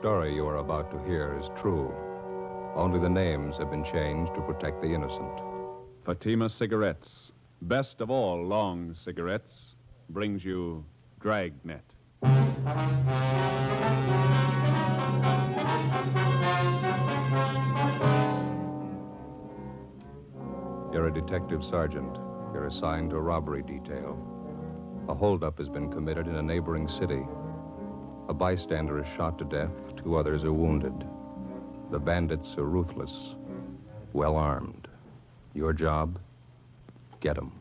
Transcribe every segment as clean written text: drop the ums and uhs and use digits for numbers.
story you are about to hear is true. Only the names have been changed to protect the innocent. Fatima Cigarettes, best of all long cigarettes, brings you Dragnet. You're a detective sergeant. You're assigned to a robbery detail. A holdup has been committed in a neighboring city. A bystander is shot to death. 2 others are wounded. The bandits are ruthless, well armed. Your job? Get 'em.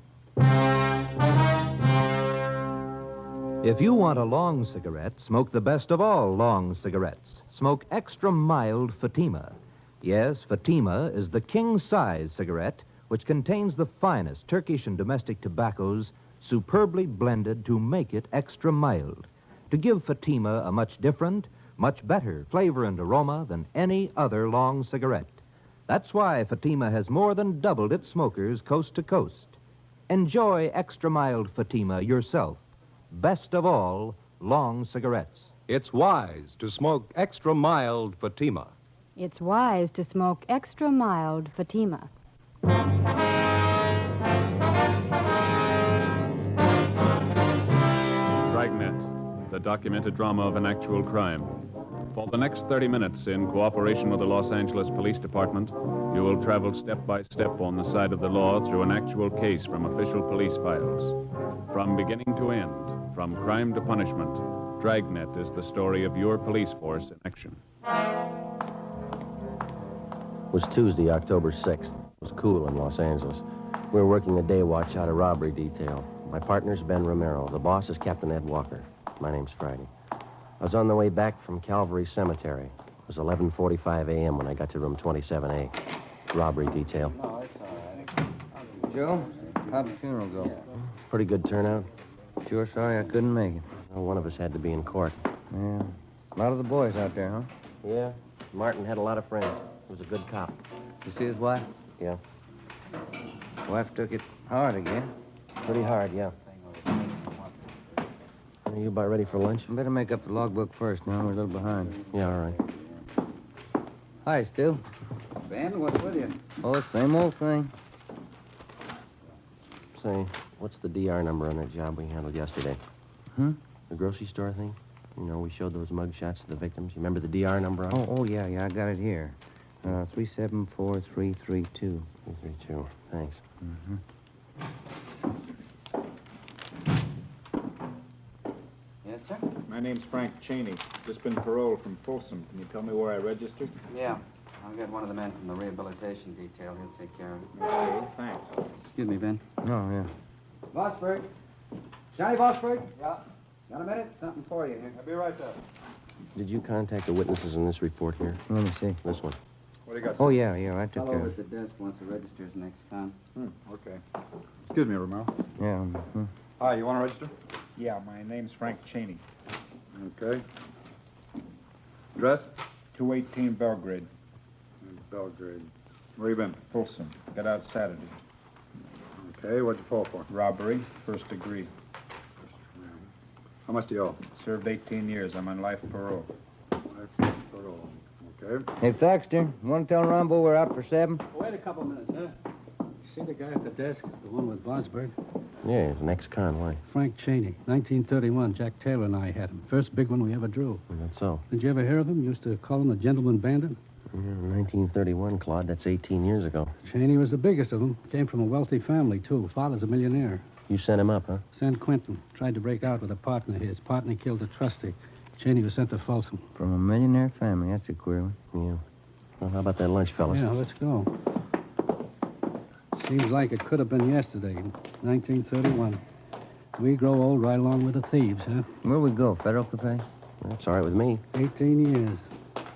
If you want a long cigarette, smoke the best of all long cigarettes. Smoke extra mild Fatima. Yes, Fatima is the king-size cigarette which contains the finest Turkish and domestic tobaccos superbly blended to make it extra mild, to give Fatima a much different, much better flavor and aroma than any other long cigarette. That's why Fatima has more than doubled its smokers coast to coast. Enjoy extra mild Fatima yourself. Best of all, long cigarettes. It's wise to smoke extra mild Fatima. It's wise to smoke extra mild Fatima. Dragnet, the documented drama of an actual crime. For the next 30 minutes, in cooperation with the Los Angeles Police Department, you will travel step by step on the side of the law through an actual case from official police files. From beginning to end, from crime to punishment, Dragnet is the story of your police force in action. It was Tuesday, October 6th. It was cool in Los Angeles. We were working a day watch out of robbery detail. My partner's Ben Romero. The boss is Captain Ed Walker. My name's Friday. I was on the way back from Calvary Cemetery. It was 11:45 a.m. when I got to room 27A. Robbery detail. No, it's all right. Joe, how'd the funeral go? Pretty good turnout. Sure sorry I couldn't make it. Well, one of us had to be in court. Yeah. A lot of the boys out there, huh? Yeah. Martin had a lot of friends. He was a good cop. You see his wife? Yeah. Wife took it hard again. Pretty hard, yeah. Are you about ready for lunch? I better make up the logbook first now. We're a little behind. Yeah, all right. Hi, Stu. Ben, what's with you? Oh, same old thing. Say, what's the DR number on that job we handled yesterday? Hmm? The grocery store thing? You know, we showed those mug shots to the victims. You remember the DR number on it? Oh, yeah, I got it here. 374332. 332. Thanks. Mm-hmm. Yes, sir? My name's Frank Cheney. Just been paroled from Folsom. Can you tell me where I registered? Yeah. I'll get one of the men from the rehabilitation detail. He'll take care of it. Okay, thanks. Excuse me, Ben. Oh, yeah. Bossberg. Johnny Bossberg? Yeah. Got a minute? Something for you here. I'll be right there. Did you contact the witnesses in this report here? Let me see. This one. What do you got? Oh, yeah, I took Fellow care of at it. the desk wants to register his next con. Okay. Excuse me, Romero. Yeah. Hi, you want to register? Yeah, my name's Frank Cheney. Okay. Address? 218 Belgrade. Belgrade. Where you been? Folsom. Got out Saturday. Okay, what'd you fall for? Robbery, first degree. How much do you owe? Served 18 years. I'm on life parole. Life parole. Okay. Hey, Thaxter, you want to tell Rambo we're out for 7? Wait a couple minutes, huh? See the guy at the desk, the one with Bosberg? Yeah, he's an ex-con. Why? Frank Cheney, 1931. Jack Taylor and I had him. First big one we ever drew. That's so. Did you ever hear of him? Used to call him the gentleman bandit. Yeah, 1931, Claude. That's 18 years ago. Cheney was the biggest of them. Came from a wealthy family, too. Father's a millionaire. You sent him up, huh? San Quentin. Tried to break out with a partner. His partner killed a trustee. Cheney was sent to Folsom. From a millionaire family. That's a queer one. Yeah. Well, how about that lunch, fellas? Yeah, let's go. Seems like it could have been yesterday, 1931. We grow old right along with the thieves, huh? Where we go? Federal Cafe? That's all right with me. 18 years.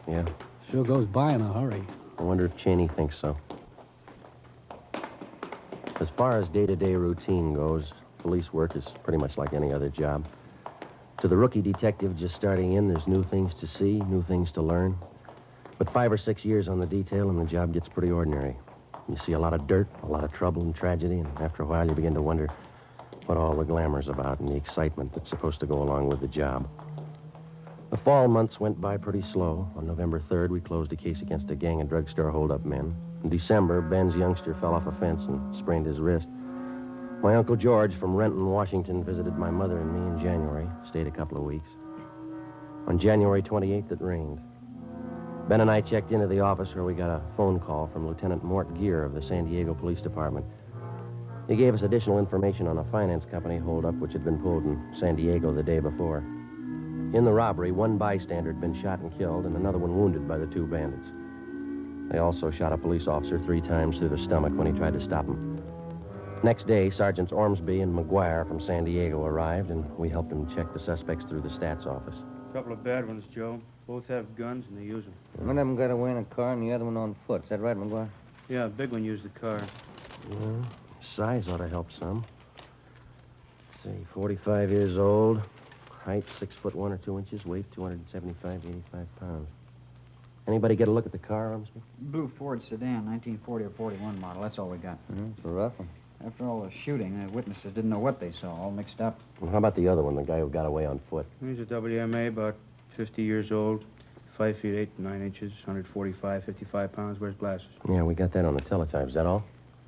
Yeah. Sure goes by in a hurry. I wonder if Cheney thinks so. As far as day-to-day routine goes, police work is pretty much like any other job. To the rookie detective just starting in, there's new things to see, new things to learn. But 5 or 6 years on the detail and the job gets pretty ordinary. You see a lot of dirt, a lot of trouble and tragedy, and after a while you begin to wonder what all the glamour's about and the excitement that's supposed to go along with the job. The fall months went by pretty slow. On November 3rd, we closed a case against a gang of drugstore hold-up men. In December, Ben's youngster fell off a fence and sprained his wrist. My Uncle George from Renton, Washington, visited my mother and me in January, stayed a couple of weeks. On January 28th, it rained. Ben and I checked into the office where we got a phone call from Lieutenant Mort Gear of the San Diego Police Department. He gave us additional information on a finance company holdup which had been pulled in San Diego the day before. In the robbery, one bystander had been shot and killed and another one wounded by the two bandits. They also shot a police officer 3 times through the stomach when he tried to stop him. Next day, Sergeants Ormsby and McGuire from San Diego arrived, and we helped them check the suspects through the stats office. A couple of bad ones, Joe. Both have guns, and they use them. One of them got away in a car and the other one on foot. Is that right, McGuire? Yeah, the big one used the car. Well, size ought to help some. Let's see, 45 years old, height 6 foot 1 or 2 inches, weight 275 to 85 pounds. Anybody get a look at the car, Ormsby? Blue Ford sedan, 1940 or 41 model. That's all we got. It's a rough one. After all the shooting, the witnesses didn't know what they saw, all mixed up. Well, how about the other one, the guy who got away on foot? He's a WMA, about 50 years old, 5 feet 8 to 9 inches, 145, 55 pounds, wears glasses. Yeah, we got that on the teletype. Is that all?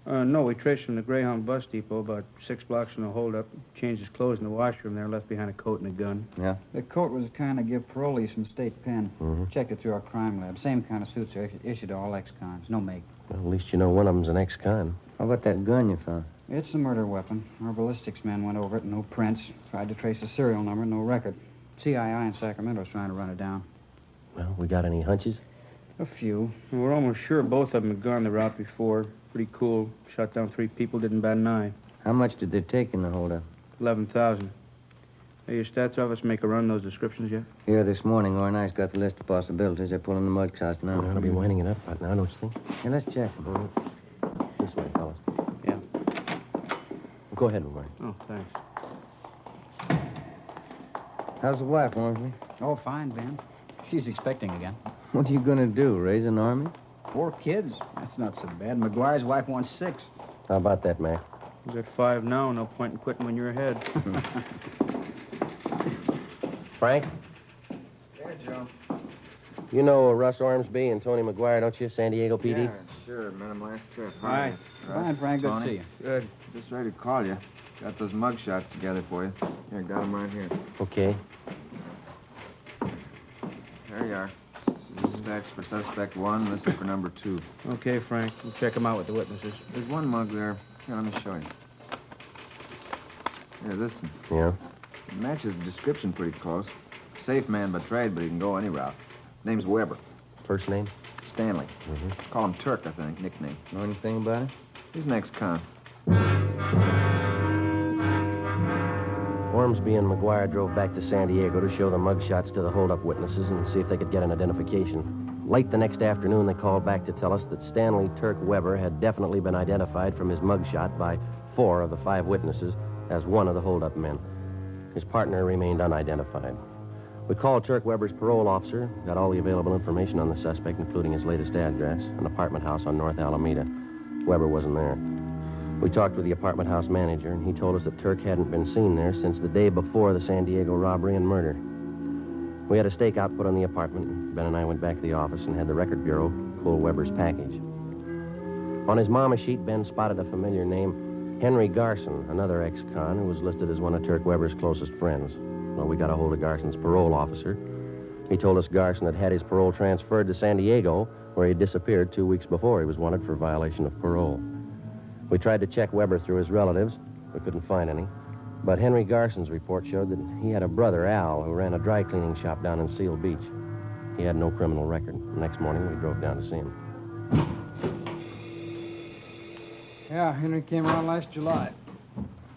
No, we traced from the Greyhound bus depot about 6 blocks from the holdup. Changed his clothes in the washroom there, left behind a coat and a gun. Yeah? The coat was the kind of give parolees from state pen. Mm-hmm. Checked it through our crime lab. Same kind of suits are issued to all ex-cons. No make. Well, at least you know one of them's an ex-con. How about that gun you found? It's a murder weapon. Our ballistics men went over it, no prints. Tried to trace the serial number, no record. CII in Sacramento's trying to run it down. Well, we got any hunches? A few. We're almost sure both of them had gone the route before. Pretty cool. Shot down 3 people, didn't bat an eye. How much did they take in the holdup? 11,000. Hey, your stats office make a run those descriptions yet? Here this morning, Orr and I's got the list of possibilities. They're pulling the mud shots now. We ought to be winding it up right now, don't you think? Yeah, let's check them. This way, fellas. Yeah. Go ahead, McGuire. Oh, thanks. How's the wife, Ormsby? Oh, fine, Ben. She's expecting again. What are you going to do, raise an army? 4 kids. That's not so bad. McGuire's wife wants 6. How about that, Mac? You got 5 now. No point in quitting when you're ahead. Frank? Yeah, Joe. You know Russ Ormsby and Tony McGuire, don't you? San Diego PD? Yeah, sure. Met him last trip. Hi. Fine, Frank. Good to Tony. see you. Good. Just ready to call you. Got those mug shots together for you. Here, got them right here. Okay. There you are. This is fax for suspect 1. This is for number 2. Okay, Frank. We'll check them out with the witnesses. There's one mug there. Here, let me show you. Here, this one. Yeah? It matches the description pretty close. Safe man by trade, but he can go any route. Name's Weber. First name? Stanley. Mm-hmm. Call him Turk, I think, nickname. Know anything about it? He's an ex-con. Ormsby and McGuire drove back to San Diego to show the mugshots to the holdup witnesses and see if they could get an identification. Late the next afternoon, they called back to tell us that Stanley Turk Weber had definitely been identified from his mugshot by 4 of the 5 witnesses as one of the holdup men. His partner remained unidentified. We called Turk Weber's parole officer, got all the available information on the suspect, including his latest address, an apartment house on North Alameda. Weber wasn't there. We talked with the apartment house manager, and he told us that Turk hadn't been seen there since the day before the San Diego robbery and murder. We had a stakeout put on the apartment, and Ben and I went back to the office and had the record bureau pull Weber's package. On his mama sheet, Ben spotted a familiar name, Henry Garson, another ex-con who was listed as one of Turk Weber's closest friends. Well, we got a hold of Garson's parole officer. He told us Garson had had his parole transferred to San Diego, where he disappeared 2 weeks before he was wanted for violation of parole. We tried to check Weber through his relatives. We couldn't find any. But Henry Garson's report showed that he had a brother, Al, who ran a dry cleaning shop down in Seal Beach. He had no criminal record. The next morning, we drove down to see him. Yeah, Henry came around last July.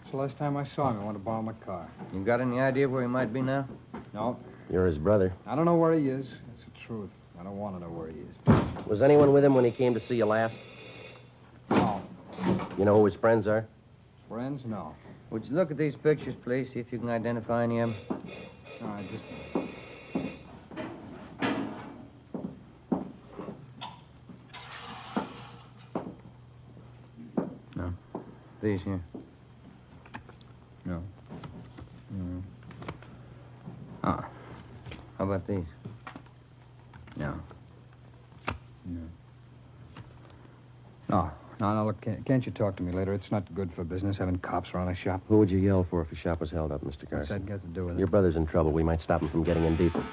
It's the last time I saw him. I wanted to borrow my car. You got any idea where he might be now? No. You're his brother. I don't know where he is. That's the truth. I don't want to know where he is. Was anyone with him when he came to see you last? No. You know who his friends are? Friends? No. Would you look at these pictures, please, see if you can identify any of them? All right, just... No. These here? No. How How about these? No. No, look, can't you talk to me later? It's not good for business having cops around a shop. Who would you yell for if a shop was held up, Mr. What's Garson? that got to do with it? Your brother's in trouble. We might stop him from getting in deeper.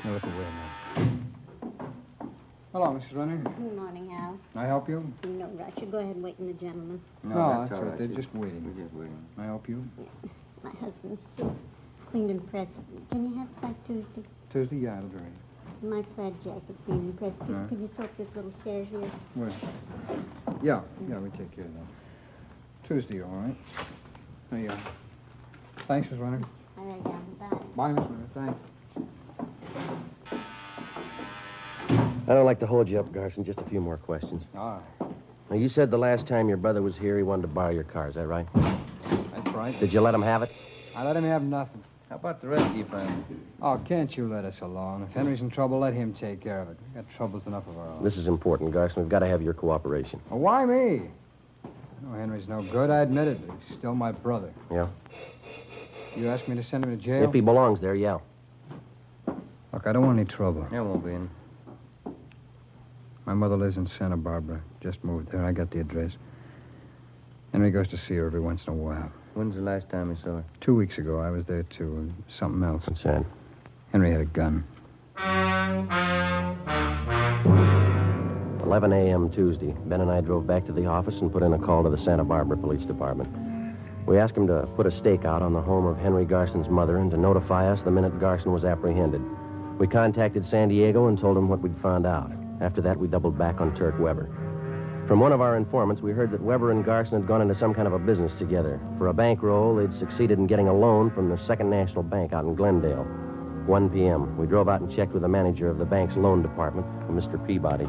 Now, look away now. Hello, Mrs. Renner. Good morning, Hal. Can I help you? No rush. You go ahead and wait in the gentleman. No, that's all right. They're just waiting. We're just waiting. Can I help you? My husband's soup. Cleaned and pressed. Can you have it by Tuesday? Tuesday? Yeah, it'll be ready. My plaid jacket cleaned and pressed. All right. Could you soak this little stairs here? Where? Yeah, we take care of that. Tuesday, all right. There you are. Thanks, Miss Renner. All right, yeah. Bye. Bye, Miss Renner. Thanks. I don't like to hold you up, Garson. Just a few more questions. All right. Now, you said the last time your brother was here, he wanted to borrow your car. Is that right? That's right. Did you let him have it? I let him have nothing. How about the rest of your family? Oh, can't you let us alone? If Henry's in trouble, let him take care of it. We've got troubles enough of our own. This is important, Garson. We've got to have your cooperation. Well, why me? I know Henry's no good. I admit it, but he's still my brother. Yeah? You ask me to send him to jail? If he belongs there, yeah. Look, I don't want any trouble. There won't be any. My mother lives in Santa Barbara. Just moved there. I got the address. Henry goes to see her every once in a while. When's the last time you saw her? 2 weeks ago, I was there, too, and something else. What's that? Henry had a gun. 11 a.m. Tuesday. Ben and I drove back to the office and put in a call to the Santa Barbara Police Department. We asked him to put a stake out on the home of Henry Garson's mother and to notify us the minute Garson was apprehended. We contacted San Diego and told him what we'd found out. After that, we doubled back on Turk Weber. From one of our informants, we heard that Weber and Garson had gone into some kind of a business together. For a bankroll, they'd succeeded in getting a loan from the Second National Bank out in Glendale. 1 p.m. We drove out and checked with the manager of the bank's loan department, Mr. Peabody.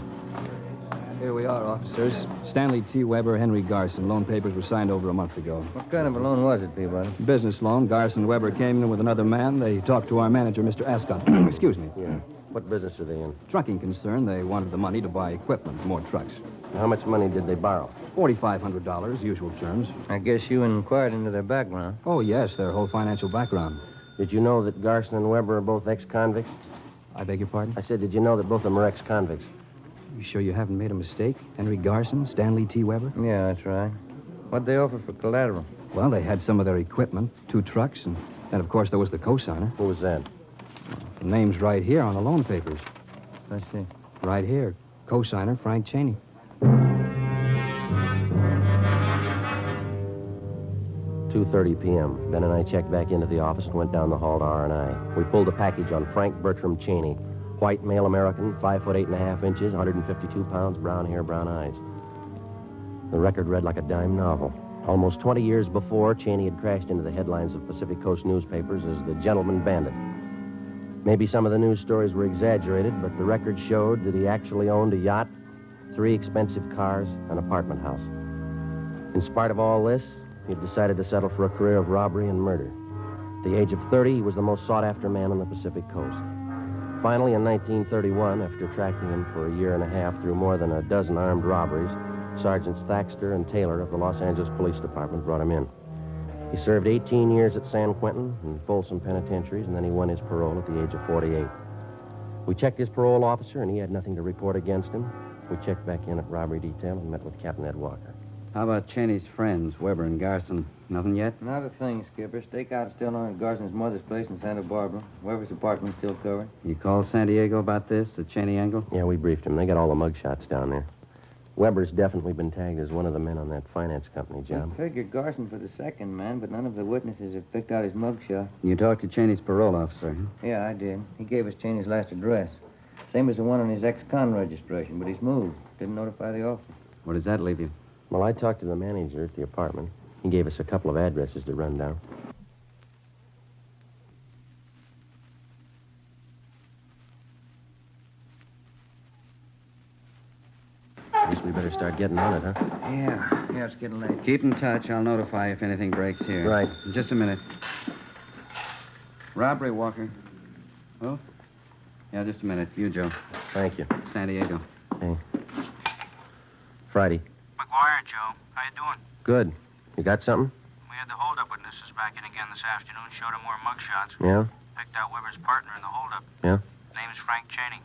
Here we are, officers. Stanley T. Weber, Henry Garson. Loan papers were signed over a month ago. What kind of a loan was it, Peabody? Business loan. Garson Weber came in with another man. They talked to our manager, Mr. Ascot. Excuse me. Yeah. What business are they in? Trucking concern. They wanted the money to buy equipment, more trucks. How much money did they borrow? $4,500, usual terms. I guess you inquired into their background. Oh, yes, their whole financial background. Did you know that Garson and Weber are both ex-convicts? I beg your pardon? I said, did you know that both of them are ex-convicts? You sure you haven't made a mistake? Henry Garson, Stanley T. Weber? Yeah, that's right. What'd they offer for collateral? Well, they had some of their equipment, 2 trucks, and then, of course, there was the co-signer. Who was that? The name's right here on the loan papers. Let's see. Right here. Co-signer, Frank Cheney. 2:30 p.m. Ben and I checked back into the office and went down the hall to R&I. We pulled a package on Frank Bertram Cheney. White, male American, 5 foot 8.5 inches, 152 pounds, brown hair, brown eyes. The record read like a dime novel. Almost 20 years before, Cheney had crashed into the headlines of Pacific Coast newspapers as the gentleman bandit. Maybe some of the news stories were exaggerated, but the record showed that he actually owned a yacht, 3 expensive cars, an apartment house. In spite of all this, he had decided to settle for a career of robbery and murder. At the age of 30, he was the most sought-after man on the Pacific Coast. Finally, in 1931, after tracking him for a year and a half through more than a dozen armed robberies, Sergeants Thaxter and Taylor of the Los Angeles Police Department brought him in. He served 18 years at San Quentin and Folsom penitentiaries, and then he won his parole at the age of 48. We checked his parole officer, and he had nothing to report against him. We checked back in at robbery detail and met with Captain Ed Walker. How about Cheney's friends, Weber and Garson? Nothing yet? Not a thing, Skipper. Stakeout is still on at Garson's mother's place in Santa Barbara. Weber's apartment's still covered. You called San Diego about this, the Cheney angle? Yeah, we briefed him. They got all the mugshots down there. Weber's definitely been tagged as one of the men on that finance company job. I figured Garson for the second man, but none of the witnesses have picked out his mugshot. You talked to Cheney's parole officer, huh? Yeah, I did. He gave us Cheney's last address. Same as the one on his ex-con registration, but he's moved. Didn't notify the office. Where does that leave you? Well, I talked to the manager at the apartment. He gave us a couple of addresses to run down. I guess we better start getting on it, huh? Yeah, it's getting late. Keep in touch. I'll notify if anything breaks here. Right. In just a minute. Robbery, Walker. Oh? Yeah, just a minute. You, Joe. Thank you. San Diego. Hey. Friday. McGuire, Joe. How you doing? Good. You got something? We had the hold-up witnesses back in again this afternoon. Showed them more mugshots. Yeah? Picked out Weber's partner in the holdup. Yeah? Name's Frank Cheney.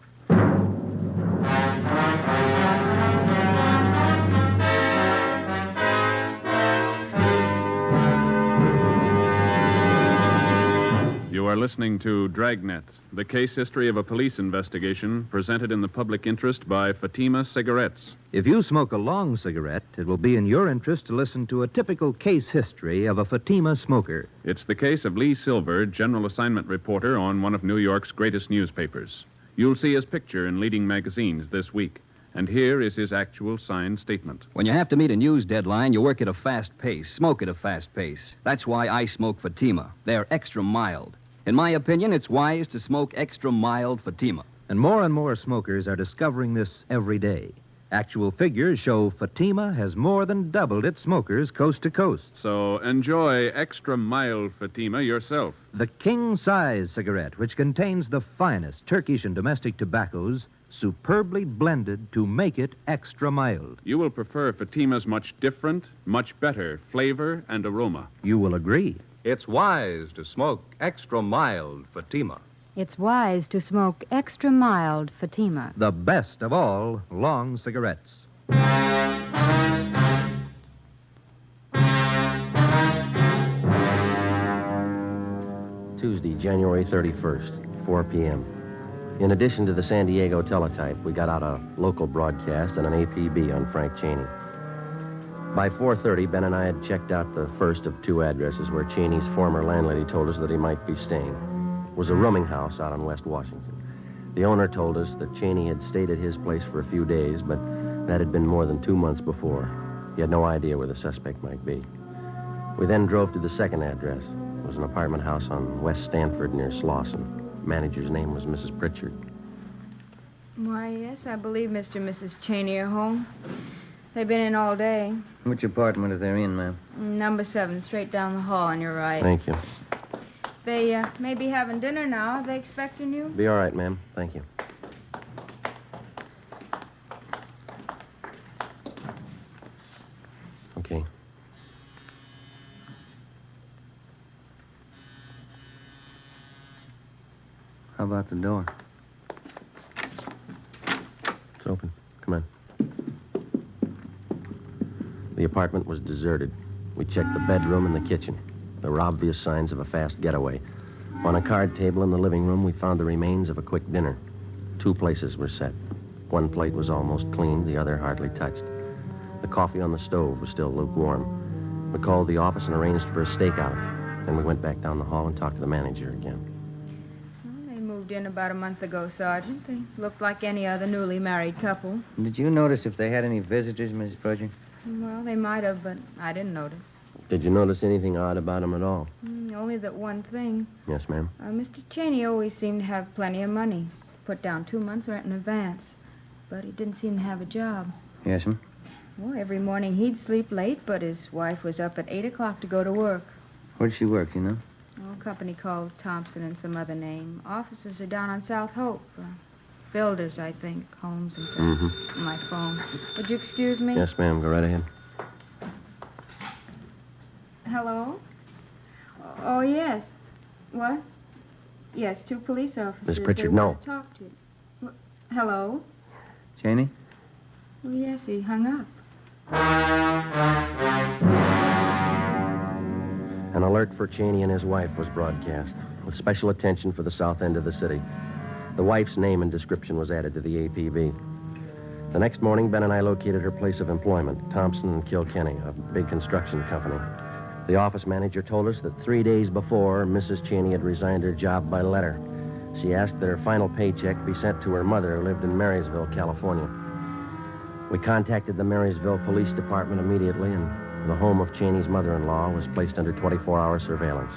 You are listening to Dragnet, the case history of a police investigation presented in the public interest by Fatima Cigarettes. If you smoke a long cigarette, it will be in your interest to listen to a typical case history of a Fatima smoker. It's the case of Lee Silver, general assignment reporter on one of New York's greatest newspapers. You'll see his picture in leading magazines this week. And here is his actual signed statement. When you have to meet a news deadline, you work at a fast pace, smoke at a fast pace. That's why I smoke Fatima. They're extra mild. In my opinion, it's wise to smoke extra mild Fatima. And more smokers are discovering this every day. Actual figures show Fatima has more than doubled its smokers coast to coast. So enjoy extra mild Fatima yourself. The king-size cigarette, which contains the finest Turkish and domestic tobaccos, superbly blended to make it extra mild. You will prefer Fatima's much different, much better flavor and aroma. You will agree. It's wise to smoke extra mild Fatima. It's wise to smoke extra mild Fatima. The best of all long cigarettes. Tuesday, January 31st, 4 p.m. In addition to the San Diego teletype, we got out a local broadcast and an APB on Frank Cheney. By 4:30, Ben and I had checked out the first of two addresses where Cheney's former landlady told us that he might be staying. It was a rooming house out on West Washington. The owner told us that Cheney had stayed at his place for a few days, but that had been more than 2 months before. He had no idea where the suspect might be. We then drove to the second address. It was an apartment house on West Stanford near Slauson. Manager's name was Mrs. Pritchard. Why, yes, I believe Mr. and Mrs. Cheney are home. They've been in all day. Which apartment are they in, ma'am? Number 7, straight down the hall on your right. Thank you. They may be having dinner now. Are they expecting you? Be all right, ma'am. Thank you. Okay. How about the door? It's open. Come on. The apartment was deserted. We checked the bedroom and the kitchen. There were obvious signs of a fast getaway. On a card table in the living room, we found the remains of a quick dinner. 2 places were set. One plate was almost clean, the other hardly touched. The coffee on the stove was still lukewarm. We called the office and arranged for a stakeout. Then we went back down the hall and talked to the manager again. Well, they moved in about a month ago, Sergeant. They looked like any other newly married couple. Did you notice if they had any visitors, Mrs. Pritchard? Well, they might have, but I didn't notice. Did you notice anything odd about them at all? Only that one thing. Yes, ma'am. Mr. Cheney always seemed to have plenty of money. Put down 2 months' rent in advance. But he didn't seem to have a job. Yes, ma'am. Well, every morning he'd sleep late, but his wife was up at 8 o'clock to go to work. Where does she work, you know? A company called Thompson and some other name. Offices are down on South Hope. Builders, I think. Homes and things. Mm-hmm. My phone. Would you excuse me? Yes, ma'am. Go right ahead. Hello? Oh, yes. What? Yes, 2 police officers. Miss Pritchard, they no. want to talk to you. Hello? Cheney? Well, yes, he hung up. An alert for Cheney and his wife was broadcast, with special attention for the south end of the city. The wife's name and description was added to the APB. The next morning, Ben and I located her place of employment, Thompson and Kilkenny, a big construction company. The office manager told us that 3 days before, Mrs. Cheney had resigned her job by letter. She asked that her final paycheck be sent to her mother, who lived in Marysville, California. We contacted the Marysville Police Department immediately, and the home of Cheney's mother-in-law was placed under 24-hour surveillance.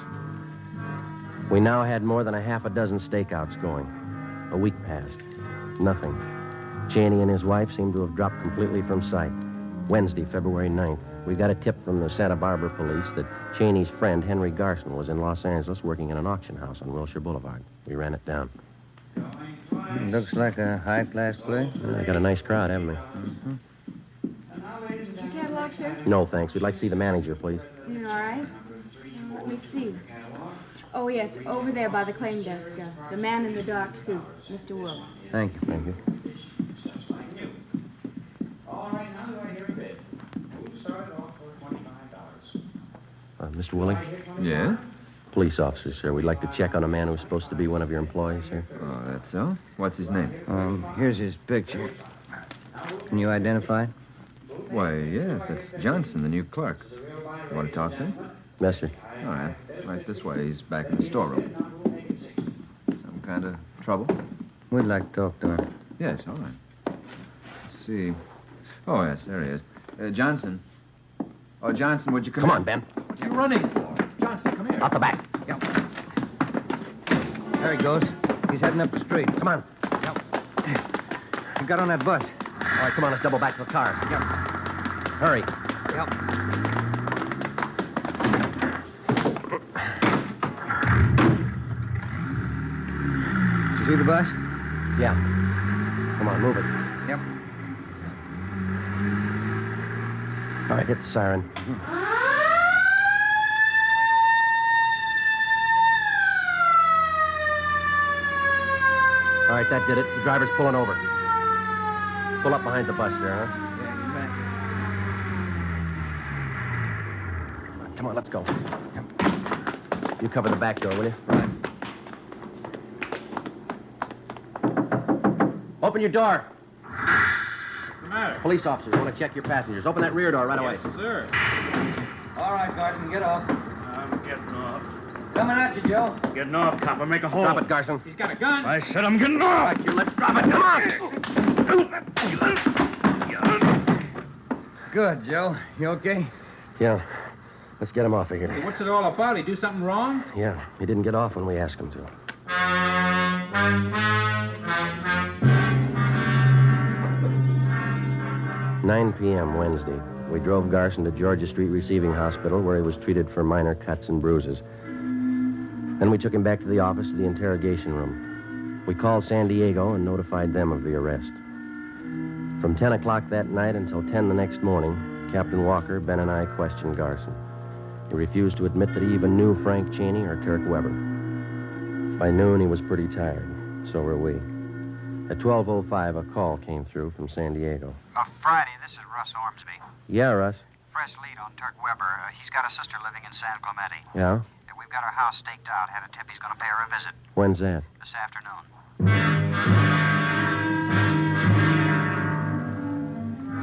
We now had more than a half a dozen stakeouts going. A week passed. Nothing. Cheney and his wife seemed to have dropped completely from sight. Wednesday, February 9th, we got a tip from the Santa Barbara police that Cheney's friend, Henry Garson, was in Los Angeles working in an auction house on Wilshire Boulevard. We ran it down. Looks like a high-class place. They got a nice crowd, haven't they? Mm-hmm. Did you catalog, sir? No, thanks. We'd like to see the manager, please. All right. Let me see. Oh, yes, over there by the claim desk. The man in the dark suit, Mr. Wolf. Thank you. Thank you. All right, now do I hear a bid? We started off for $25. Mr. Willing? Yeah? Police officer, sir. We'd like to check on a man who's supposed to be one of your employees, sir. Oh, that's so? What's his name? Here's his picture. Can you identify it? Why, yes, that's Johnson, the new clerk. You want to talk to him? Yes, sir. All right. Right this way. He's back in the storeroom. Some kind of trouble? We'd like to talk to him. Yes, all right. Let's see. Oh, yes, there he is. Johnson. Oh, Johnson, would you come Come in? on, Ben. What are you running for? Johnson, come here. Out the back. Yeah. There he goes. He's heading up the street. Come on. He got on that bus. All right, come on, let's double back to the car. Yep. Hurry. Yep. Did you see the bus? Yeah. Come on, move it. Yep. All right, hit the siren. All right, that did it. The driver's pulling over. Pull up behind the bus there, huh? Yeah, you bet. Come on, let's go. You cover the back door, will you? Right. Open your door. What's the matter? Police officers want to check your passengers. Open that rear door right away. Yes, sir. All right, Garson, get off. I'm getting off. Coming at you, Joe. Getting off, copper. Make a hole. Drop it, Garson. He's got a gun. I said I'm getting off. Right, you let's drop it. Come on. Good, Joe. You okay? Yeah. Let's get him off of here. Hey, what's it all about? He do something wrong? Yeah, he didn't get off when we asked him to. "9 p.m. Wednesday. We drove Garson to Georgia Street Receiving Hospital, where he was treated for minor cuts and bruises. Then we took him back to the office of the interrogation room. We called San Diego and notified them of the arrest. From 10 o'clock that night until 10 the next morning, Captain Walker, Ben, and I questioned Garson. He refused to admit that he even knew Frank Cheney or Turk Weber. By noon, he was pretty tired. So were we. At 12:05, a call came through from San Diego. Friday, this is Russ Ormsby. Yeah, Russ. Fresh lead on Turk Weber. He's got a sister living in San Clemente. Yeah? We've got our house staked out. Had a tip he's going to pay her a visit When's that? this afternoon.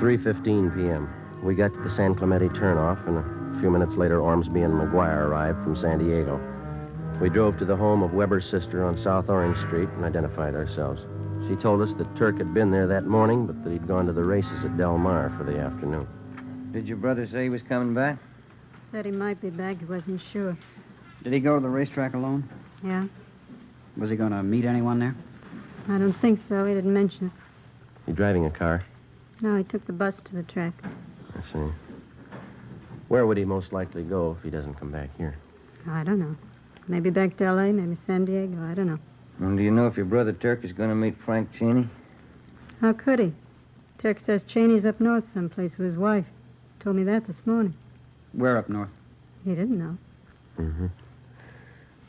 3:15 p.m. We got to the San Clemente turnoff, and a few minutes later, Ormsby and McGuire arrived from San Diego. We drove to the home of Weber's sister on South Orange Street and identified ourselves. She told us that Turk had been there that morning, but that he'd gone to the races at Del Mar for the afternoon. Did your brother say he was coming back? Said he might be back. He wasn't sure. Did he go to the racetrack alone? Yeah? Was he going to meet anyone there? I don't think so. He didn't mention it. You driving a car? No, he took the bus to the track. I see. Where would he most likely go if he doesn't come back here? I don't know. Maybe back to L.A., maybe San Diego. I don't know. And do you know if your brother Turk is going to meet Frank Cheney? How could he? Turk says Cheney's up north someplace with his wife. Told me that this morning. Where up north? He didn't know. Mm-hmm.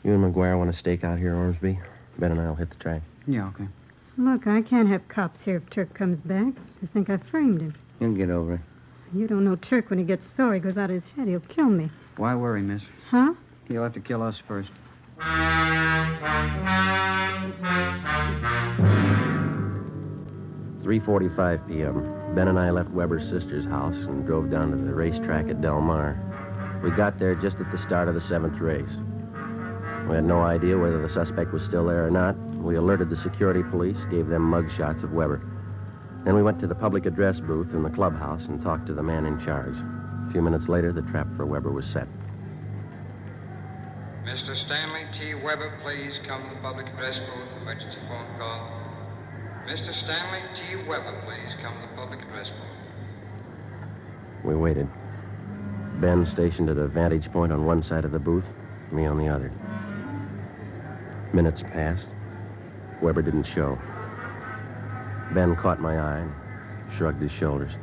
You and McGuire want to stake out here, Ormsby? Ben and I'll hit the track. Yeah, okay. Look, I can't have cops here if Turk comes back. They think I framed him. He'll get over it. You don't know Turk. When he gets sore, he goes out of his head. He'll kill me. Why worry, miss? Huh? He'll have to kill us first. 3:45 p.m. Ben and I left Weber's sister's house and drove down to the racetrack at Del Mar. We got there just at the start of the 7th race. We had no idea whether the suspect was still there or not. We alerted the security police, gave them mug shots of Weber. Then we went to the public address booth in the clubhouse and talked to the man in charge. A few minutes later, the trap for Weber was set. Mr. Stanley T. Weber, please come to the public address booth. Emergency phone call. Mr. Stanley T. Weber, please come to the public address booth. We waited. Ben stationed at a vantage point on one side of the booth, me on the other. Minutes passed. Weber didn't show. Ben caught my eye and shrugged his shoulders.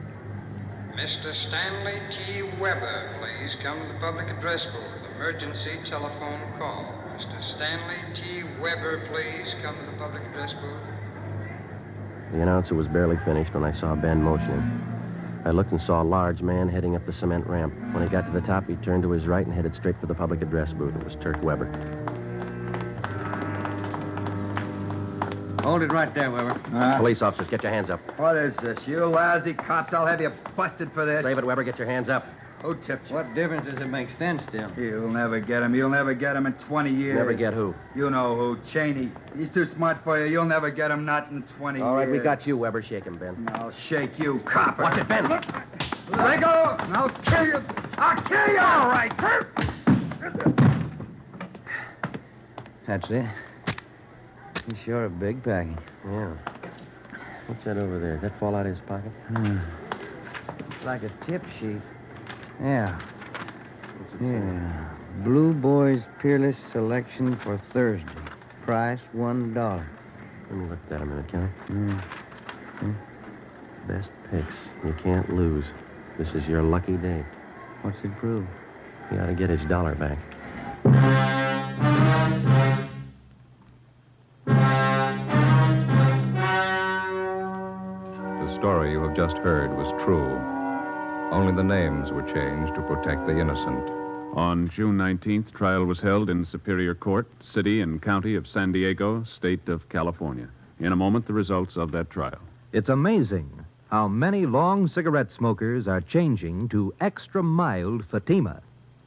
Mr. Stanley T. Weber, please come to the public address booth. emergency telephone call. Mr. Stanley T. Weber, please come to the public address booth. The announcer was barely finished when I saw Ben motioning. I looked and saw a large man heading up the cement ramp. When he got to the top, he turned to his right and headed straight for the public address booth. It was Turk Weber. Hold it right there, Weber. Police officers, get your hands up. What is this? You lousy cops, I'll have you busted for this. Save it, Weber. Get your hands up. Who tipped you? What difference does it make? Stand still. You'll never get him. You'll never get him in 20 years. Never get who? You know who. Cheney. He's too smart for you. You'll never get him, not in 20 years. All right, we got you, Weber. Shake him, Ben. I'll shake you, copper. Watch it, Ben. Let go. I'll kill you. I'll kill you. All right. That's it. He's sure a big package. Yeah. What's that over there? Did that fall out of his pocket? It's like a tip sheet. Yeah. Yeah. Blue Boys Peerless Selection for Thursday. Price $1. Let me look at that a minute, can I? Best picks. You can't lose. This is your lucky day. What's it prove? He ought to get his dollar back. The story you have just heard was true. Only the names were changed to protect the innocent. On June 19th, trial was held in Superior Court, City and County of San Diego, State of California. In a moment, the results of that trial. It's amazing how many long cigarette smokers are changing to extra mild Fatima.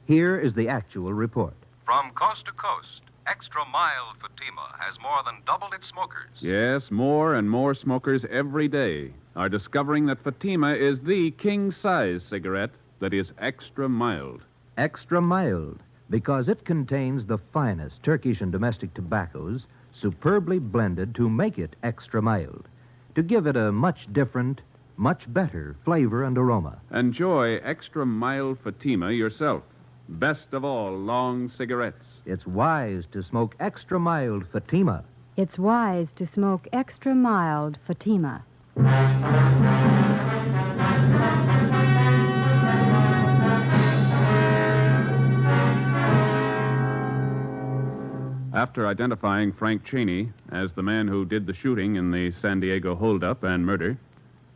Here is the actual report. From coast to coast, extra mild Fatima has more than doubled its smokers. Yes, more and more smokers every day are discovering that Fatima is the king-size cigarette that is extra mild. Extra mild, because it contains the finest Turkish and domestic tobaccos superbly blended to make it extra mild, to give it a much different, much better flavor and aroma. Enjoy extra mild Fatima yourself. Best of all long cigarettes. It's wise to smoke extra mild Fatima. It's wise to smoke extra mild Fatima. After identifying Frank Cheney as the man who did the shooting in the San Diego holdup and murder,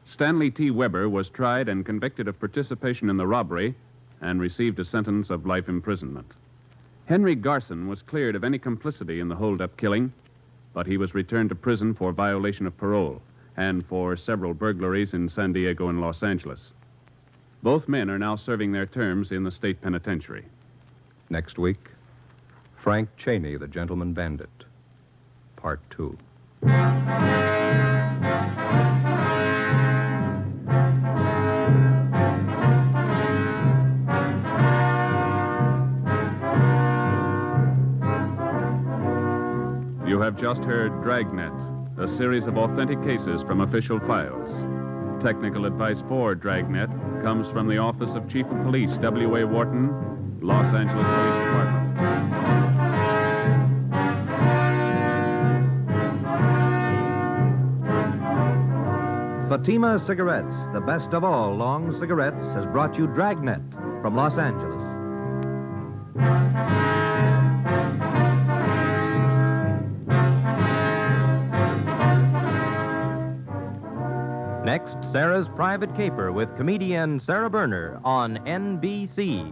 Stanley T. Weber was tried and convicted of participation in the robbery and received a sentence of life imprisonment. Henry Garson was cleared of any complicity in the holdup killing, but he was returned to prison for violation of parole and for several burglaries in San Diego and Los Angeles. Both men are now serving their terms in the state penitentiary. Next week, Frank Cheney, the Gentleman Bandit, Part 2. You have just heard Dragnet, a series of authentic cases from official files. Technical advice for Dragnet comes from the Office of Chief of Police W.A. Wharton, Los Angeles Police Department. Fatima Cigarettes, the best of all long cigarettes, has brought you Dragnet from Los Angeles. Next, Sarah's Private Caper with comedian Sarah Berner on NBC.